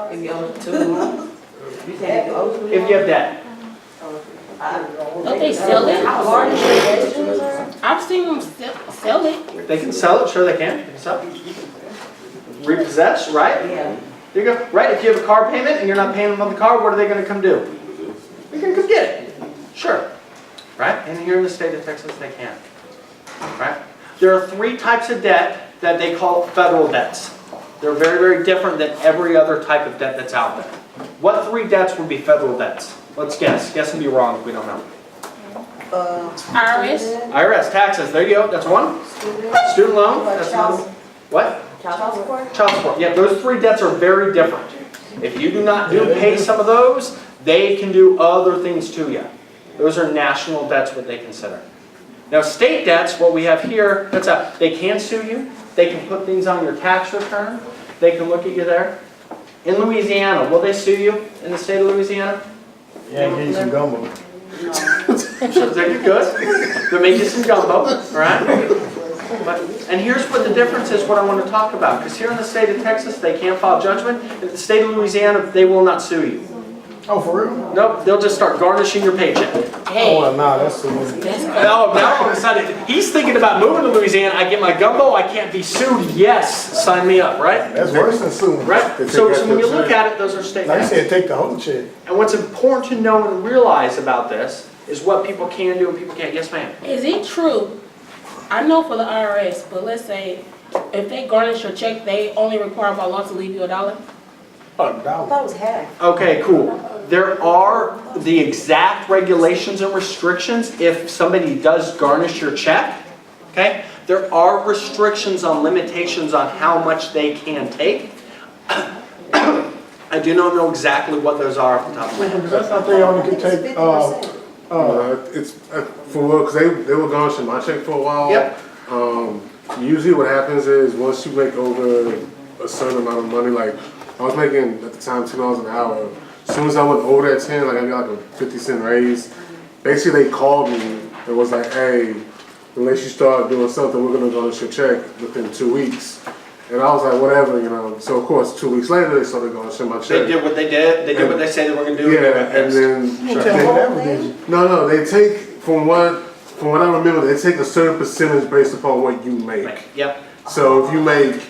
If you owe student loan? You said if you owe student If you have debt. Don't they sell it? How hard is it? I've seen them sell it. They can sell it, sure they can. They can sell it. Repossess, right? Yeah. There you go. Right, if you have a car payment and you're not paying them on the car, what are they gonna come do? They're gonna come get it. Sure. Right? And here in the state of Texas, they can. Right? There are 3 types of debt that they call federal debts. They're very, very different than every other type of debt that's out there. What 3 debts would be federal debts? Let's guess. Guess and be wrong if we don't know. IRS? IRS, taxes, there you go, that's one. Student loan, that's another. What? Child support? Child support, yeah, those 3 debts are very different. If you do not pay some of those, they can do other things to you. Those are national debts, what they consider. Now state debts, what we have here, they can sue you, they can put things on your tax return, they can look at you there. In Louisiana, will they sue you in the state of Louisiana? Yeah, give you some gumbo. They're good. They'll make you some gumbo, right? And here's what the difference is, what I want to talk about. Because here in the state of Texas, they can't file judgment. In the state of Louisiana, they will not sue you. Oh, for real? Nope, they'll just start garnishing your paycheck. Oh, well, nah, that's the one. Oh, now all of a sudden, he's thinking about moving to Louisiana. I get my gumbo, I can't be sued. Yes, sign me up, right? That's worse than suing. Right? So when you look at it, those are state Like you debts. said, take the whole check. And what's important to know and realize about this is what people can do and people can't. Yes, ma'am. Is it true? I know for the IRS, but let's say if they garnish your check, they only require by law to leave you $1? I thought it was half. Okay, cool. There are the exact regulations and restrictions if somebody does garnish your check, okay? There are restrictions on limitations on how much they can take. I do not know exactly what those are off the top of my head. Because that's not they only can take, It's for because they were garnishing my check for a while. Yep. Usually what happens is once you make over a certain amount of money, like I was making at the time $2 an hour. As soon as I went over that 10, like I got like a 50-cent raise. Basically, they called me and was like, "Hey, unless you start doing something, we're gonna garnish your check within 2 weeks." And I was like, "Whatever, you know." So of course, 2 weeks later, they started garnishing my They check. did what they did. They did what they said they were going to do. Yeah, and then you tell me that, did you? no, they take from what I remember, they take a certain percentage based upon what you make. Yep. So if you make,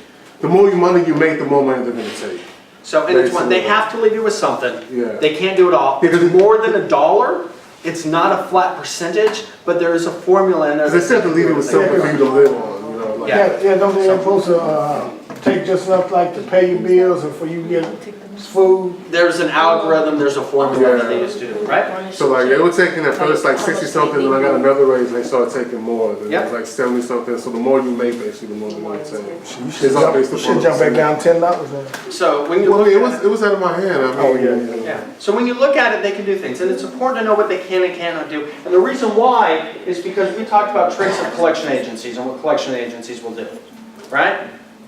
the more money you make, the more money they're gonna take. So, and it's one, they have to leave you with something. Yeah. They can't do it all. If it's more than $1, it's not a flat percentage, but there is a formula in there. Because they said to leave it with something for you to live on, you know. Like, Yeah. Yeah, don't they supposed to, take just enough like to pay your bills and for you to get food? There's an algorithm, there's a formula that they just do, right? So like they were taking at first like 60 something, and I got another raise, and they started taking more. Then it was like 70 something. So the more you make, basically, the more they're gonna take. You should jump back down $10 then. So when you Well, look it at was out of my hand. I mean, yeah. So when you look at it, they can do things. And it's important to know what they can and cannot do. And the reason why is because we talked about traits of collection agencies and what collection agencies will do, right?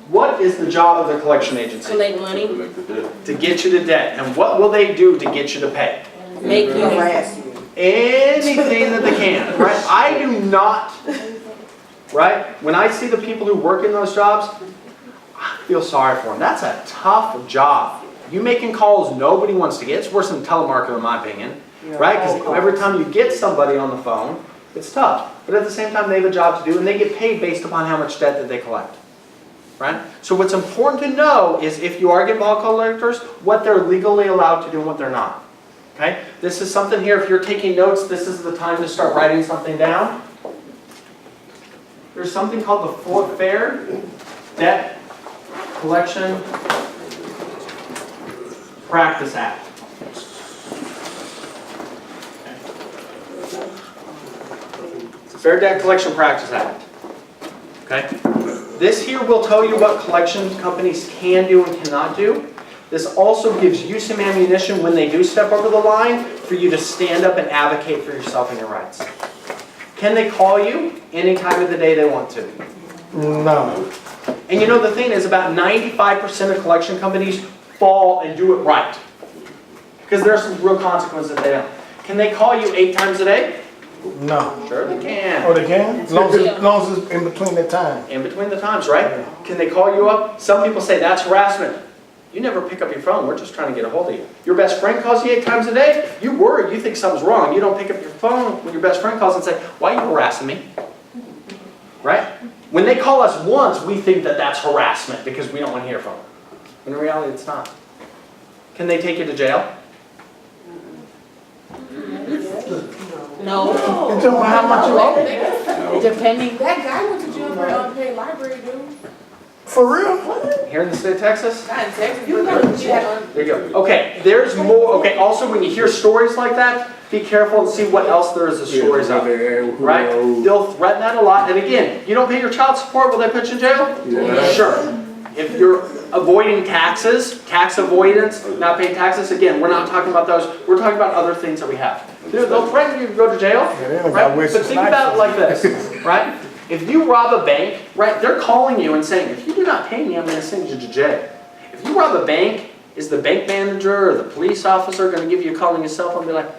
What is the job of the collection agency? Collect money, To get you to debt. And what will they do to get you to pay? make you. Harass you. Anything that they can, right? I do not, right? When I see the people who work in those jobs, I feel sorry for them. That's a tough job. You making calls nobody wants to get. It's worse than telemarketer in my opinion, right? Because every time you get somebody on the phone, it's tough. But at the same time, they have a job to do and they get paid based upon how much debt that they collect. Right? So what's important to know is if you are getting bill collectors, what they're legally allowed to do and what they're not. Okay? This is something here, if you're taking notes, this is the time to start writing something down. There's something called the Fair Debt Collection Practice Act. Fair Debt Collection Practice Act. Okay? This here will tell you what collection companies can do and cannot do. This also gives you some ammunition when they do step over the line for you to stand up and advocate for yourself and your rights. Can they call you any time of the day they want to? No. And you know the thing is about 95% of collection companies fall and do it right. Because there are some real consequences that they don't. Can they call you 8 times a day? No. Sure they can. Oh, they can? As long as it's in between the time. In between the times, right? Can they call you up? Some people say that's harassment. You never pick up your phone, we're just trying to get a hold of you. Your best friend calls you 8 times a day, you worry, you think something's wrong. You don't pick up your phone when your best friend calls and say, why are you harassing me? Right? When they call us once, we think that that's harassment because we don't want to hear from them. When in reality, it's not. Can they take you to jail? No. It's about how much you owe. Depending. That guy went to jail for unpaid library dues. For real? Here in the state of Texas? Not in Texas, but yeah. There you go. Okay, there's more. Okay, also when you hear stories like that, be careful and see what else there is of stories of. Right? They'll threaten that a lot. And again, you don't pay your child support, will they put you in jail? Yeah. Sure. If you're avoiding taxes, tax avoidance, not paying taxes, again, we're not talking about those. We're talking about other things that we have. They'll threaten you to go to jail. Right? But think about it like this, right? If you rob a bank, right, they're calling you and saying, if you do not pay me, I'm going to send you to jail. If you rob a bank, is the bank manager or the police officer going to give you a call on your cell phone and be like,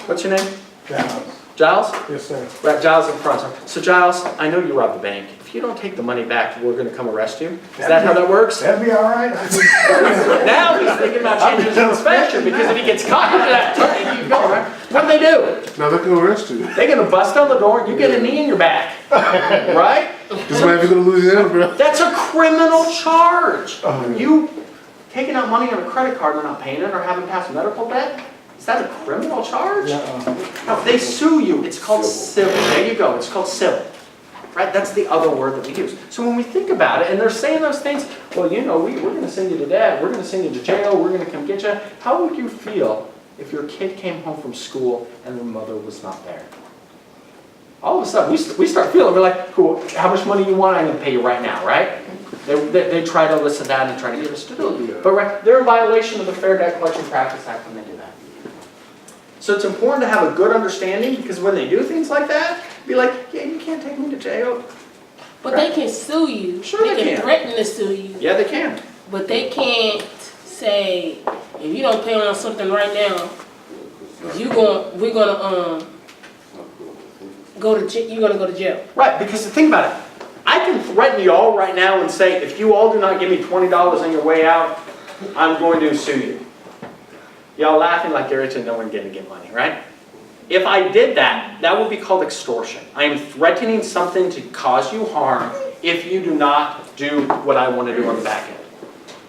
what's your name? Giles. Giles? Yes, sir. Right, Giles in front. So Giles, I know you robbed the bank. If you don't take the money back, we're going to come arrest you. Is that how that works? That'd be all right. Now he's thinking about changing his profession because if he gets caught, he's going to keep going, right? What do they do? Now they're gonna arrest you. They're going to bust down the door and you get a knee in your back. Right? This might be gonna lose your hand, bro. That's a criminal charge. You taking out money on a credit card and not paying it or having past medical debt? Is that a criminal charge? No, if they sue you, it's called civil. There you go, it's called civil. Right? That's the other word that we use. So when we think about it, and they're saying those things, well, you know, we're going to send you to dad, we're going to send you to jail, we're going to come get you. How would you feel if your kid came home from school and their mother was not there? All of a sudden, we start feeling, we're like, cool, how much money you want? I'm going to pay you right now, right? They try to elicit that and try to get us to do it. But right, they're in violation of the Fair Debt Collection Practice Act when they do that. So it's important to have a good understanding because when they do things like that, be like, yeah, you can't take me to jail. But they can sue you. Sure they can. Threaten to sue you. Yeah, they can. But they can't say, if you don't pay on something right now, we're gonna go to jail. Right, because think about it. I can threaten you all right now and say, if you all do not give me $20 on your way out, I'm going to sue you. Y'all laughing like you're rich and no one going to get money, right? If I did that, that would be called extortion. I am threatening something to cause you harm if you do not do what I want to do on the back end.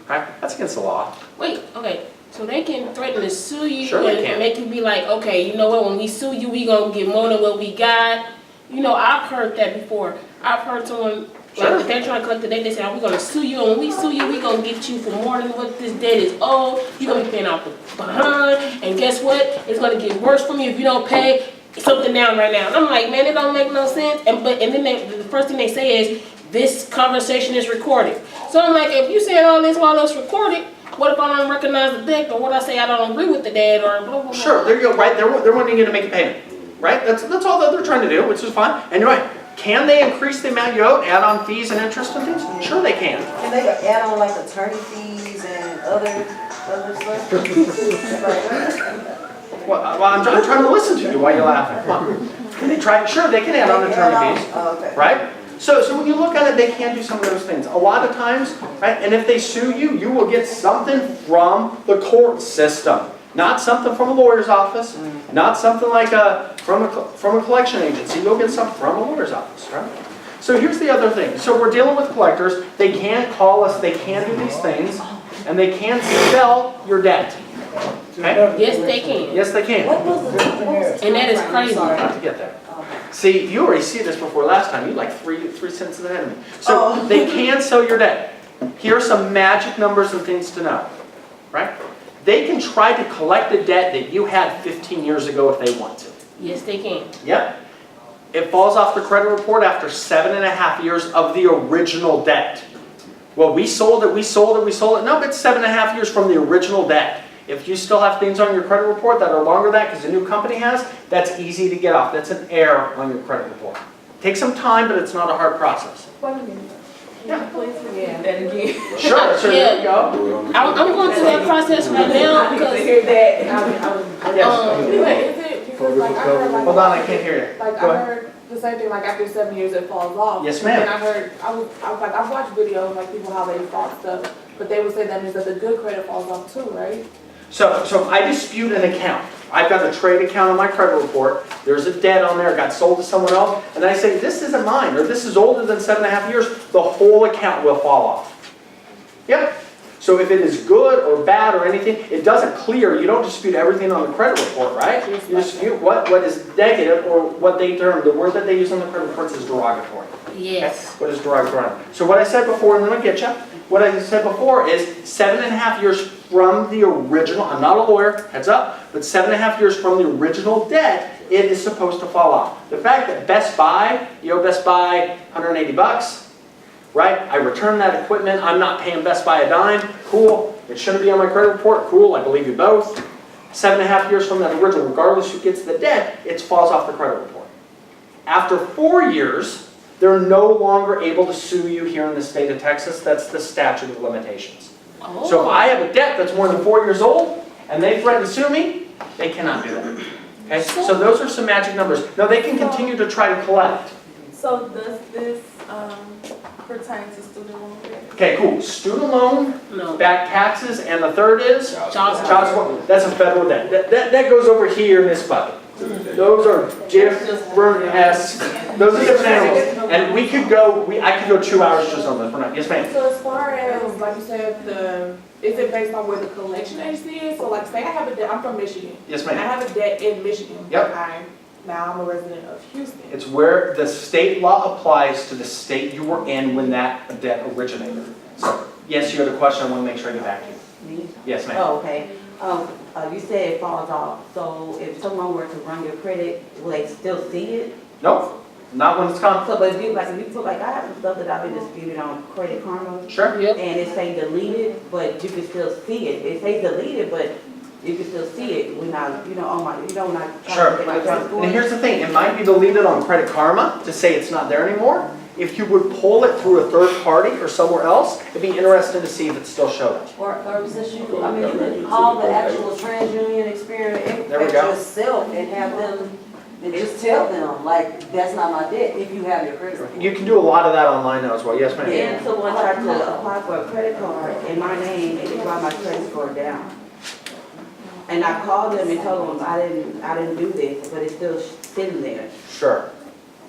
Right? That's against the law. Wait, okay. So they can threaten to sue you Sure they can. and make you be like, okay, you know what, when we sue you, we gonna get more than what we got. You know, I've heard that before. I've heard someone, Sure. like, if they're trying to collect the debt, they say, oh, we're gonna sue you, and when we sue you, we gonna get you for more than what this debt is owed. You're gonna be paying off behind, and guess what? It's gonna get worse for you if you don't pay something down right now. And I'm like, man, it don't make no sense. And then the first thing they say is, this conversation is recorded. So I'm like, if you said all this while it's recorded, what if I don't recognize the debt, or what I say I don't agree with the debt, or blah, blah, blah. Sure, there you go, right? They're wanting you to make a payment, right? That's all that they're trying to do, which is fine. And you're right. Can they increase the amount you owe, add on fees and interest and things? Sure they can. Can they add on like attorney fees and other stuff? Well, I'm trying to listen to you while you're laughing. Come on. Can they try? Sure, they can add on attorney fees, Oh, okay. right? So when you look at it, they can do some of those things. A lot of times, right? And if they sue you, you will get something from the court system. Not something from a lawyer's office, not something like from a collection agency. You'll get something from a lawyer's office, right? So here's the other thing. So we're dealing with collectors. They can call us. They can do these things, and they can sell your debt. Okay? Yes, they can. Yes, they can. What was the? And that is crazy. Not to get there. See, you already see this before last time. You like three sentences ahead of me. So they can sell your debt. Here are some magic numbers and things to know, right? They can try to collect a debt that you had 15 years ago if they want to. Yes, they can. Yep. It falls off the credit report after 7.5 years of the original debt. Well, we sold it. No, it's 7.5 years from the original debt. If you still have things on your credit report that are longer than that because the new company has, that's easy to get off. That's an error on your credit report. Takes some time, but it's not a hard process. Yeah. Please forget that again. Sure, there you go. I'm going through that process right now because hear that. Yes. Anyway, is it because like I heard like Hold on, I can't hear you. like Go I ahead. heard the same thing like after 7 years it falls off. Yes, ma'am. And I was like I've watched videos like people how they fought stuff But they would say that means that the good credit falls off too, right? So if I dispute an account, I've got a trade account on my credit report, there's a debt on there, it got sold to someone else, and I say, this isn't mine, or this is older than 7.5 years, the whole account will fall off. Yep. So if it is good or bad or anything, it doesn't clear, you don't dispute everything on the credit report, right? You dispute what is negative or what they term, the word that they use on the credit reports is derogatory. Yes. What is derogatory? So what I said before, and then I'll get you, what I said before is 7.5 years from the original, I'm not a lawyer, heads up, but 7.5 years from the original debt, it is supposed to fall off. The fact that Best Buy, you owe Best Buy $180, right? I return that equipment, I'm not paying Best Buy a dime, cool. It shouldn't be on my credit report, cool, I believe you both. 7.5 years from that original, regardless who gets the debt, it falls off the credit report. After 4 years, they're no longer able to sue you here in the state of Texas. That's the statute of limitations. Oh. So if I have a debt that's more than 4 years old and they threaten to sue me, they cannot do that. Okay? So those are some magic numbers. Now they can continue to try to collect. So does this pertain to student loan debt? Okay, cool. Student loan, No. back taxes, and the third is Child child support. That's a federal debt. That goes over here in this bucket. Those are different-esque, those are different animals. And we could go, I could go 2 hours just on this. We're not, yes ma'am? So as far as, like you said, is it based on where the collection agency is? So like say I have a debt, I'm from Michigan. Yes I ma'am. have a debt in Michigan. Yep. Now I'm a resident of Houston. It's where the state law applies to the state you were in when that debt originated. So, yes, you had a question, I want to make sure I get back to you. Me? Yes ma'am. Oh, okay. You said it falls off, so if someone were to run your credit, will they still see it? Nope, not when it's come. So, but if you put, like, I have some stuff that I've been disputed on Credit Karma, Sure. Yep. and it say deleted, but you can still see it. It says deleted, but you can still see it when I, when I try Sure. to get my credit score. And here's the thing, it might be deleted on Credit Karma to say it's not there anymore. If you would pull it through a third party or somewhere else, it'd be interesting to see if it still showed up. Or since you could call the actual TransUnion Experian There we at go. yourself and have them, and just tell them, like, that's not my debt, if you have your credit report. You can do a lot of that online now as well, yes ma'am? Then someone tried to apply for a credit card in my name, and it brought my credit score down. And I called them and told them I didn't do this, but it's still sitting there. Sure.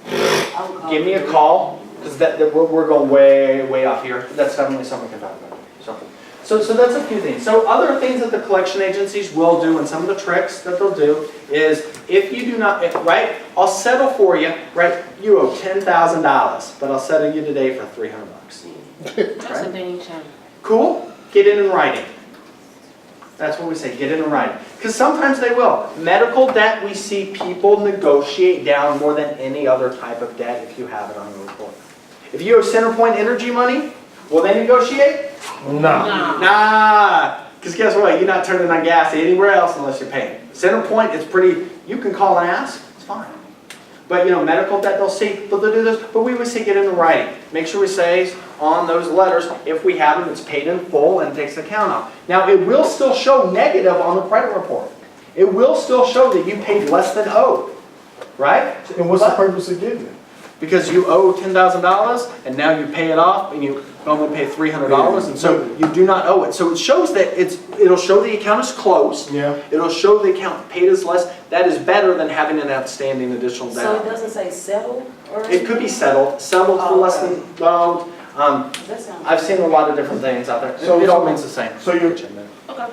I would call Give me a them. call, because we're going way off here. That's definitely something we can talk about. So that's a few things. So other things that the collection agencies will do, and some of the tricks that they'll do, is if you do not, right, I'll settle for you, right, you owe $10,000, but I'll settle you today for $300. That's a dang shame. Cool? Get it in writing. That's what we say, get it in writing. Because sometimes they will. Medical debt, we see people negotiate down more than any other type of debt if you have it on your report. If you owe CenterPoint Energy money, will they negotiate? No. Nah. Nah. Because guess what? You're not turning on gas anywhere else unless you're paying. CenterPoint is pretty, you can call and ask, it's fine. But medical debt, they'll see, but they'll do this, but we would say get it in writing. Make sure we say on those letters, if we have them, it's paid in full and takes the account off. Now, it will still show negative on the credit report. It will still show that you paid less than owed, right? And what's the But- purpose of getting it? Because you owe $10,000 and now you pay it off and you only pay $300 and so you do not owe it. So it shows that it'll show the account is closed. Yeah. It'll show the account paid is less. That is better than having an outstanding additional So it debt. doesn't say settled or? It could be settled for less than owed. That sounds. I've seen a lot of different things out there. So- It all means the same. So you- Okay.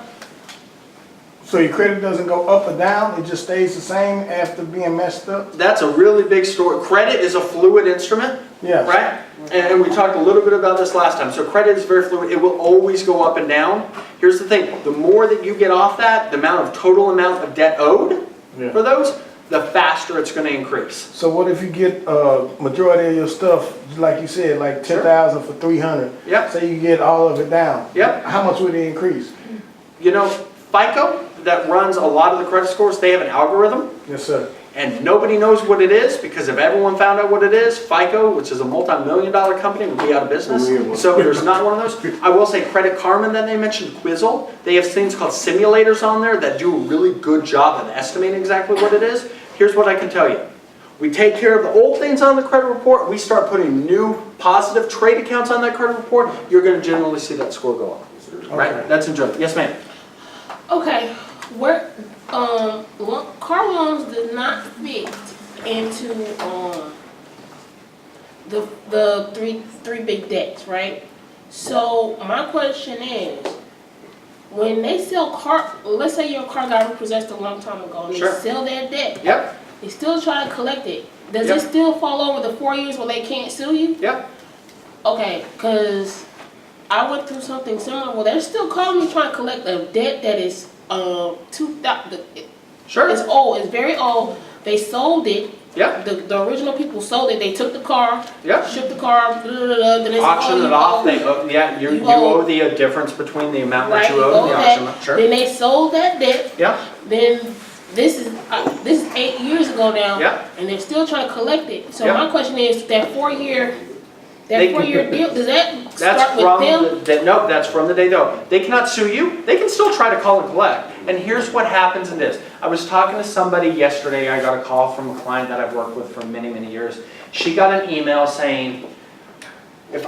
So your credit doesn't go up or down, it just stays the same after being messed up? That's a really big story. Credit is a fluid instrument. Yes. Right? And we talked a little bit about this last time. So credit is very fluid. It will always go up and down. Here's the thing. The more that you get off that, the total amount of debt owed Yeah. for those, the faster it's going to increase. So what if you get majority of your stuff, like you said, like 10,000 for 300? Yep. Say you get all of it down. Yep. How much would it increase? FICO, that runs a lot of the credit scores, they have an algorithm. Yes, sir. And nobody knows what it is, because if everyone found out what it is, FICO, which is a multi-million-dollar company, would be out of business. So there's not one of those. I will say Credit Karma, then they mentioned Quizzle. They have things called simulators on there that do a really good job of estimating exactly what it is. Here's what I can tell you. We take care of the old things on the credit report, we start putting new positive trade accounts on that credit report, you're gonna generally see that score go up. Right? Okay. That's enjoyable. Yes, ma'am? Okay, where, car loans did not fit into, the three big debts, right? So my question is, when they sell let's say your car got repossessed a long time ago and they Sure. sell that debt, Yep, they still try to collect it. Does Yep. it still fall over the 4 years where they can't sue you? yep. Okay, cause I went through something similar. Well, they're still calling me trying to collect a debt that is 2000. Sure. It's old. It's very old. They sold it. Yep, The original people sold it. They took the car, yep. shipped the car, then they said, Auction oh, it you off, owe- they, yeah, you you owe- owe the difference between the amount Right, that you you owe and the owe auction. that. Sure. Then they sold that debt. Yep, Then this is 8 years ago now, Yep. and they're still trying to collect it. So Yep. my question is, that 4 year They can- deal, does that that's start with from them? no, that's from the day though. They cannot sue you, they can still try to call and collect. And here's what happens in this. I was talking to somebody yesterday, I got a call from a client that I've worked with for many, many years. She got an email saying, if